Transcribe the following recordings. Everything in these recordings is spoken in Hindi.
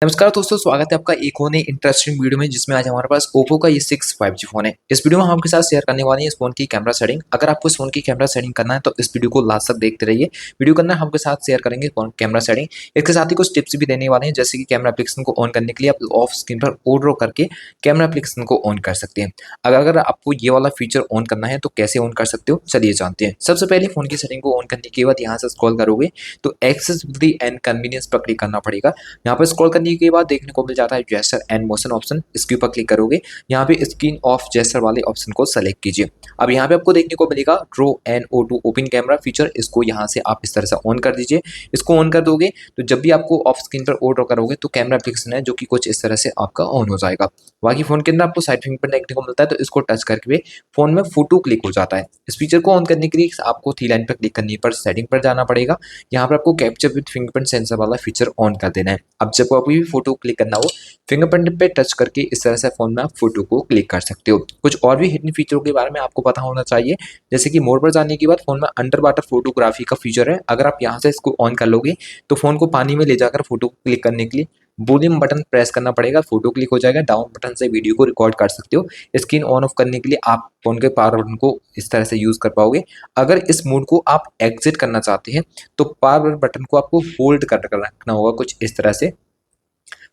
नमस्कार दोस्तों, स्वागत है आपका एक और नई इंटरेस्टिंग वीडियो में जिसमें आज हमारे पास ओप्पो का ये 6 5G फोन है। इस वीडियो में हम आपके साथ शेयर करने वाले हैं इस फोन की कैमरा सेटिंग। अगर आपको इस फोन की कैमरा सेटिंग करना है तो इस वीडियो को लास्ट तक देखते रहिए। वीडियो के अंदर हम आपके साथ शेयर करेंगे कैमरा सेटिंग। इसके साथ ही कुछ टिप्स भी देने वाले हैं, जैसे कि कैमरा एप्लीकेशन को ऑन करने के लिए आप ऑफ स्क्रीन पर ओ ड्रॉ करके कैमरा एप्लीकेशन को ऑन कर सकते हैं। अगर आपको ये वाला फीचर ऑन करना है तो कैसे ऑन कर सकते हो, चलिए जानते हैं। सबसे पहले फोन की सेटिंग को ऑन करने के बाद यहाँ से स्क्रॉल करोगे तो एक्सेसिबिलिटी एंड कन्वीनियंस पर क्लिक करना पड़ेगा। यहाँ पर स्क्रॉल करने के बाद देखने को मिल जाता है जेस्चर एंड मोशन ऑप्शन। इसके ऊपर क्लिक करोगे, यहाँ पे स्क्रीन ऑफ जेस्चर वाले ऑप्शन को सेलेक्ट कीजिए। अब यहाँ पे आपको देखने को मिलेगा draw and O2 open camera feature. इसको यहाँ से आप इस तरह से ऑन कर दीजिए। इसको ऑन कर दोगे तो जब भी आपको ऑफ स्क्रीन पर ओ ड्रॉ करोगे तो कैमरा एप्लीकेशन है जो कि कुछ इस तरह से आपका ऑन हो जाएगा। बाकी फोन के अंदर आपको साइड फिंगरप्रिंट देखने को मिलता है, तो इसको टच करके फोन में फोटो क्लिक हो जाता है। इस फीचर को ऑन करने के लिए आपको थ्री लाइन पर क्लिक करने पर सेटिंग पर जाना पड़ेगा। यहाँ पर आपको कैप्चर विद फिंगरप्रिंट सेंसर वाला फीचर ऑन कर देना है। अब जब आपको भी फोटो क्लिक करना हो, फिंगरप्रिंट पे टच करके इस तरह से फोन में आप फोटो को क्लिक कर सकते हो। कुछ और भी हिडन फीचरों के बारे में आपको पता होना चाहिए, जैसे कि मोड पर जाने के बाद फोन में अंडर वाटर फोटोग्राफी का फीचर है। अगर आप यहाँ से इसको ऑन कर लोगे तो फोन को पानी में ले जाकर फोटो क्लिक करने के लिए वॉल्यूम बटन प्रेस करना पड़ेगा, फोटो क्लिक हो जाएगा। डाउन बटन से वीडियो को रिकॉर्ड कर सकते हो। स्क्रीन ऑन ऑफ करने के लिए आप फोन के पावर बटन को इस तरह से यूज कर पाओगे। अगर इस मोड को आप एग्जिट करना चाहते हैं तो पावर बटन को आपको होल्ड कर रखना होगा कुछ इस तरह से।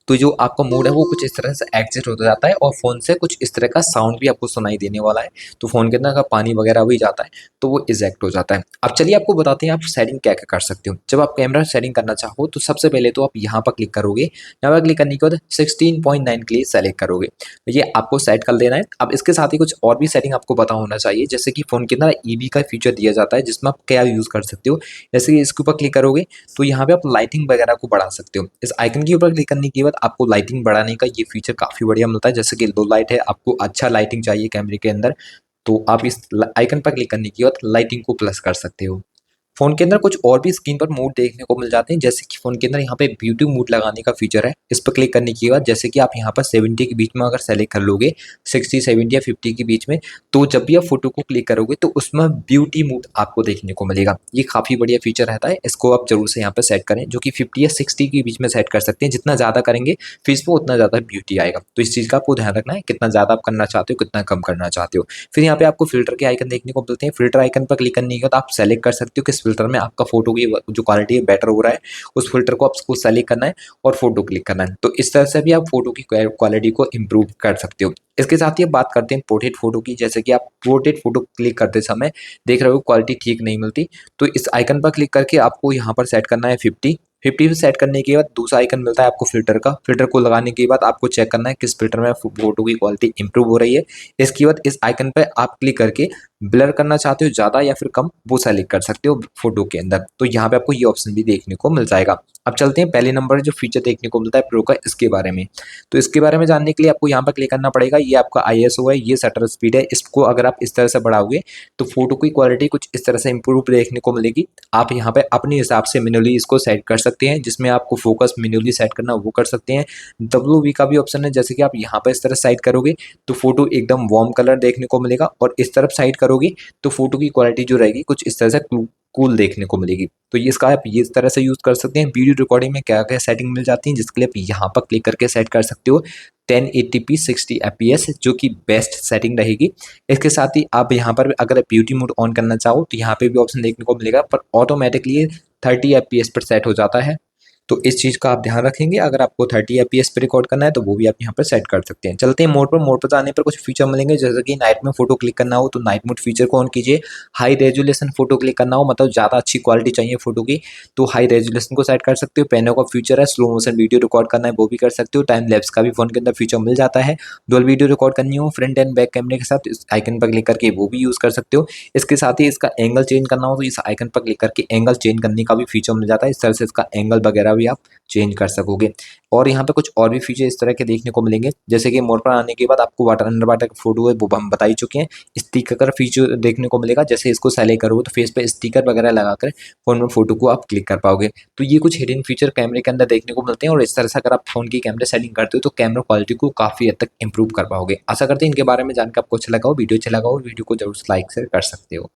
तो जो आपका मोड है वो कुछ इस तरह से एग्जिट होता जाता है और फोन से कुछ इस तरह का साउंड भी आपको सुनाई देने वाला है। तो फोन के अंदर अगर पानी वगैरह भी जाता है तो वो इजेक्ट हो जाता है। अब चलिए आपको बताते हैं आप सेटिंग क्या क्या कर सकते हो। जब आप कैमरा सेटिंग करना चाहो तो सबसे पहले तो आप यहाँ पर क्लिक करोगे। यहाँ पर क्लिक करने के बाद 16.9 के लिए सेलेक्ट करोगे, ये आपको सेट कर देना है। अब इसके साथ ही कुछ और भी सेटिंग आपको पता होना चाहिए, जैसे कि फोन के अंदर ईबी का फीचर दिया जाता है जिसमें आप क्या यूज कर सकते हो। जैसे कि इसके ऊपर क्लिक करोगे तो यहाँ पे आप लाइटिंग वगैरह को बढ़ा सकते हो। इस आइकन के ऊपर क्लिक करने के बाद आपको लाइटिंग बढ़ाने का ये फीचर काफी बढ़िया मिलता है। जैसे कि लो लाइट है, आपको अच्छा लाइटिंग चाहिए कैमरे के अंदर, तो आप इस आइकन पर क्लिक करने के बाद लाइटिंग को प्लस कर सकते हो। फ़ोन के अंदर कुछ और भी स्क्रीन पर मोड देखने को मिल जाते हैं, जैसे कि फ़ोन के अंदर यहाँ पे ब्यूटी मोड लगाने का फीचर है। इस पर क्लिक करने के बाद जैसे कि आप यहाँ पर 70 के बीच में अगर सेलेक्ट कर लोगे, 60, 70 या 50 के बीच में, तो जब भी आप फोटो को क्लिक करोगे तो उसमें ब्यूटी मोड आपको देखने को मिलेगा। ये काफ़ी बढ़िया फीचर रहता है, इसको आप जरूर से यहाँ पर सेट करें, जो कि 50 या 60 के बीच में सेट कर सकते हैं। जितना ज़्यादा करेंगे फेस पे उतना ज़्यादा ब्यूटी आएगा। तो इस चीज़ का आपको ध्यान रखना है, कितना ज़्यादा आप करना चाहते हो, कितना कम करना चाहते हो। फिर यहाँ पे आपको फिल्टर के आइकन देखने को मिलते हैं। फिल्टर आइकन पर क्लिक करने के बाद आप सेलेक्ट कर सकते हो किस फिल्टर में आपका फोटो की जो क्वालिटी है बेटर हो रहा है, उस फिल्टर को आपको सेलेक्ट करना है और फोटो क्लिक करना है। तो इस तरह से भी आप फोटो की क्वालिटी को इम्प्रूव कर सकते हो। इसके साथ ही अब बात करते हैं पोर्ट्रेट फोटो की। जैसे कि आप पोर्ट्रेट फोटो क्लिक करते समय देख रहे हो क्वालिटी ठीक नहीं मिलती, तो इस आइकन पर क्लिक करके आपको यहाँ पर सेट करना है 50 पे सेट करने के बाद दूसरा आइकन मिलता है आपको फिल्टर का। फिल्टर को लगाने के बाद आपको चेक करना है किस फिल्टर में फोटो की क्वालिटी इंप्रूव हो रही है। इसके बाद इस आइकन पे आप क्लिक करके ब्लर करना चाहते हो ज़्यादा या फिर कम, वो सेलेक्ट कर सकते हो फोटो के अंदर। तो यहाँ पे आपको ये ऑप्शन भी देखने को मिल जाएगा। अब चलते हैं पहले नंबर जो फीचर देखने को मिलता है प्रो का, इसके बारे में। तो इसके बारे में जानने के लिए आपको यहाँ पर क्लिक करना पड़ेगा। ये आपका ISO है, ये शटर स्पीड है। इसको अगर आप इस तरह से बढ़ाओगे तो फोटो की क्वालिटी कुछ इस तरह से इंप्रूव देखने को मिलेगी। आप यहाँ पे अपने हिसाब से मैन्युअली इसको सेट कर सकते हैं, जिसमें आपको फोकस मैन्युअली सेट करना वो कर सकते हैं। WV का भी ऑप्शन है, जैसे कि आप यहाँ पर इस तरह साइड करोगे तो फोटो एकदम वार्म कलर देखने को मिलेगा, और इस तरफ साइड करोगे तो फोटो की क्वालिटी जो रहेगी कुछ इस तरह से कूल देखने को मिलेगी। तो ये इसका आप ये इस तरह से यूज कर सकते हैं। वीडियो रिकॉर्डिंग में क्या क्या सेटिंग मिल जाती है, जिसके लिए आप यहाँ पर क्लिक करके सेट कर सकते हो 1080p 60 fps, जो कि बेस्ट सेटिंग रहेगी। इसके साथ ही आप यहाँ पर अगर ब्यूटी मोड ऑन करना चाहो तो यहाँ पे भी ऑप्शन देखने को मिलेगा, पर ऑटोमेटिकली 30 fps पर सेट हो जाता है। तो इस चीज़ का आप ध्यान रखेंगे। अगर आपको 30 fps पे रिकॉर्ड करना है तो वो भी आप यहाँ पर सेट कर सकते हैं। चलते हैं मोड पर जाने पर कुछ फीचर मिलेंगे, जैसे कि नाइट में फोटो क्लिक करना हो तो नाइट मोड फीचर को ऑन कीजिए। हाई रेजोल्यूशन फोटो क्लिक करना हो, मतलब ज़्यादा अच्छी क्वालिटी चाहिए फोटो की, तो हाई रेजोल्यूशन को सेट कर सकते हो। पेनो का फीचर है, स्लो मोशन वीडियो रिकॉर्ड करना है वो भी कर सकते हो। टाइम लैप्स का भी फोन के अंदर फीचर मिल जाता है। डुअल वीडियो रिकॉर्ड करनी हो फ्रंट एंड बैक कैमरे के साथ, इस आइकन पर क्लिक करके वो भी यूज़ कर सकते हो। इसके साथ ही इसका एंगल चेंज करना हो तो इस आइकन पर क्लिक करके एंगल चेंज करने का भी फीचर मिल जाता है। इस तरह से इसका एंगल वगैरह भी आप चेंज कर सकोगे। और यहाँ पे कुछ और भी फीचर इस तरह के देखने को मिलेंगे, जैसे कि मोड पर आने के बाद आपको वाटर अंडर वाटर का फोटो है वो हम बता ही चुके हैं। स्टिकर का फीचर देखने को मिलेगा, जैसे इसको सेलेक्ट करोगे तो फेस पे स्टिकर वगैरह लगाकर फोन में फोटो को आप क्लिक कर पाओगे। तो ये कुछ हिडन फीचर कैमरे के अंदर देखने को मिलते हैं, और इस तरह से अगर आप फोन की कैमरा सेटिंग करते हो तो कैमरा क्वालिटी को काफी हद तक इंप्रूव कर पाओगे। आशा करते हैं इनके बारे में जानकर आपको अच्छा लगा हो। वीडियो अच्छा लगा हो, वीडियो को जरूर लाइक शेयर कर सकते हो।